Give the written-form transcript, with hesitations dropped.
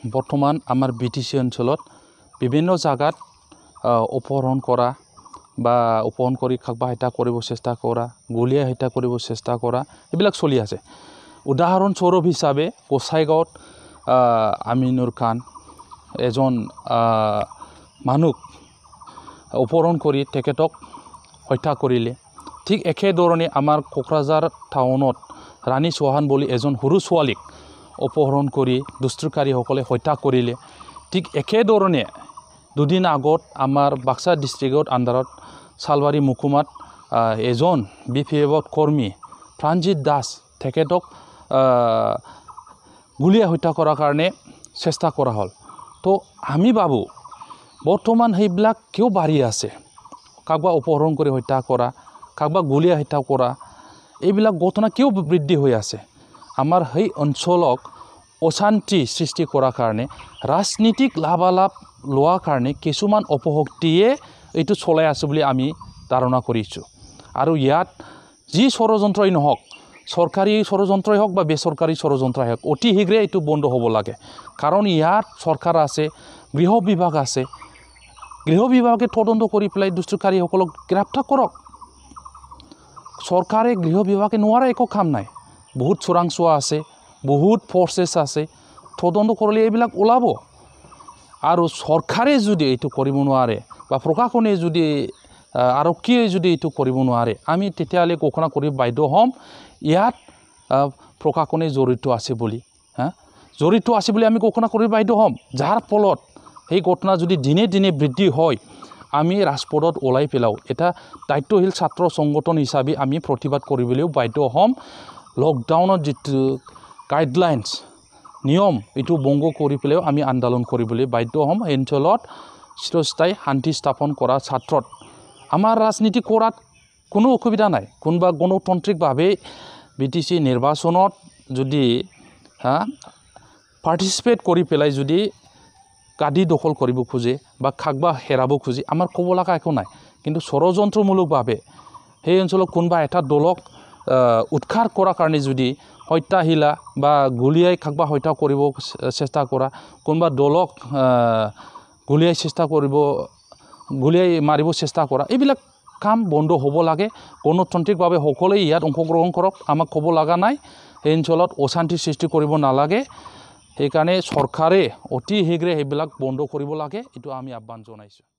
বৰ্তমান আমাৰ বিটিসি অঞ্চলত বিভিন্ন জায়গাত অপহৰণ কৰা বা অপহৰণ কৰি কাকবা হত্যা কৰিব চেষ্টা কৰা গুলিয়াই হত্যা কৰিব চেষ্টা কৰা এইবিলাক চলি আছে উদাহৰণস্বৰূপ হিচাপে গোসাইগাঁৱত আমিনুৰ খান এজন মানুহ অপহৰণ কৰি তেখেতক হত্যা কৰিলে ঠিক একেধৰণে আমাৰ কোকৰাঝাৰ টাউনত ৰাণী চৌহান বুলি এজন সৰু ছোৱালীক অপহৰণ কৰি দুষ্কৃতিকাৰীসকলে হত্যা কৰিলে ঠিক একেধৰণে দুদিন আগত আমাৰ বাক্সা ডিষ্ট্ৰিক্টৰ আণ্ডাৰত সালবাৰী মুকুমাত এজন বিপিএফ কৰ্মী প্ৰাণজিৎ দাস তেখেতক গুলিয়াই হত্যা কৰাৰ কাৰণে চেষ্টা কৰা হ'ল তো আমি ভাবো বৰ্তমান সেইবিলাক কিয় বাঢ়ি আছে কাকবা অপহৰণ কৰি হত্যা কৰা কাকবা গুলিয়াই হত্যা কৰা এইবিলাক ঘটনা কিয় বৃদ্ধি হৈ আছে আমাৰ সেই অঞ্চলক অশান্তি সৃষ্টি কৰাৰ কাৰণে ৰাজনীতিক লাভালাভ লোৱাৰ কাৰণে কিছুমান অপশক্তিয়ে এইটো চলাই আছে বুলি আমি ধাৰণা কৰিছোঁ আৰু ইয়াত যি ষড়যন্ত্ৰই নহওক চৰকাৰী ষড়যন্ত্ৰই হওক বা বেচৰকাৰী ষড়যন্ত্ৰই হওক অতি শীঘ্ৰে এইটো বন্ধ হ'ব লাগে কাৰণ ইয়াত চৰকাৰ আছে গৃহ বিভাগ আছে গৃহ বিভাগে তদন্ত কৰি পেলাই দুষ্কৃতিকাৰীসকলক গ্ৰেপ্তাৰ কৰক চৰকাৰে গৃহ বিভাগে নোৱাৰা একো কাম নাই বহুত চোৰাংচোৱা আছে বহুত ফৰ্চেছ আছে তদন্ত কৰিলে এইবিলাক ওলাব আৰু চৰকাৰে যদি এইটো কৰিব নোৱাৰে বা প্ৰশাসনে যদি আৰক্ষীয়ে যদি এইটো কৰিব নোৱাৰে আমি তেতিয়াহ'লে ঘোষণা কৰি বাধ্য হ'ম ইয়াত প্ৰশাসনে জড়িত আছে বুলি জড়িত আছে বুলি আমি ঘোষণা কৰি বাধ্য হ'ম যাৰ ফলত এই ঘটনা যদি দিনে দিনে বৃদ্ধি হয় আমি ৰাজপথত ওলাই পেলাও এটা দায়িত্বশীল ছাত্ৰ সংগঠন হিচাপে আমি প্ৰতিবাদ কৰিবলৈও বাধ্য হ'ম লকডাউনৰ যিটো গাইডলাইনছ নিয়ম এইটো ভংগ কৰি পেলাইও আমি আন্দোলন কৰিবলৈ বাধ্য হ'ম এই অঞ্চলত চিৰস্থায়ী শান্তি স্থাপন কৰা ছাত্ৰত আমাৰ ৰাজনীতি কৰাত কোনো অসুবিধা নাই কোনোবা গণতান্ত্ৰিকভাৱে বিটিসি নিৰ্বাচনত যদি পাৰ্টিচিপেট কৰি পেলাই যদি গাদী দখল কৰিব খোজে বা কাকবা হেৰাব খোজে আমাৰ ক'ব লগা একো নাই কিন্তু ষড়যন্ত্ৰমূলকভাৱে সেই অঞ্চলত কোনোবা এটা দলক উৎখাত কৰাৰ কাৰণে যদি হত্যাহিলা বা গুলিয়াই কাকবা হত্যা কৰিব চেষ্টা কৰা কোনোবা দলক গুলিয়াই মাৰিব চেষ্টা কৰা এইবিলাক কাম বন্ধ হ'ব লাগে গণতান্ত্ৰিকভাৱে সকলোৱে ইয়াত অংশগ্ৰহণ কৰক আমাক ক'ব লগা নাই এই অঞ্চলত অশান্তি সৃষ্টি কৰিব নালাগে সেইকাৰণে চৰকাৰে অতি শীঘ্ৰে সেইবিলাক বন্ধ কৰিব লাগে এইটো আমি আহ্বান জনাইছোঁ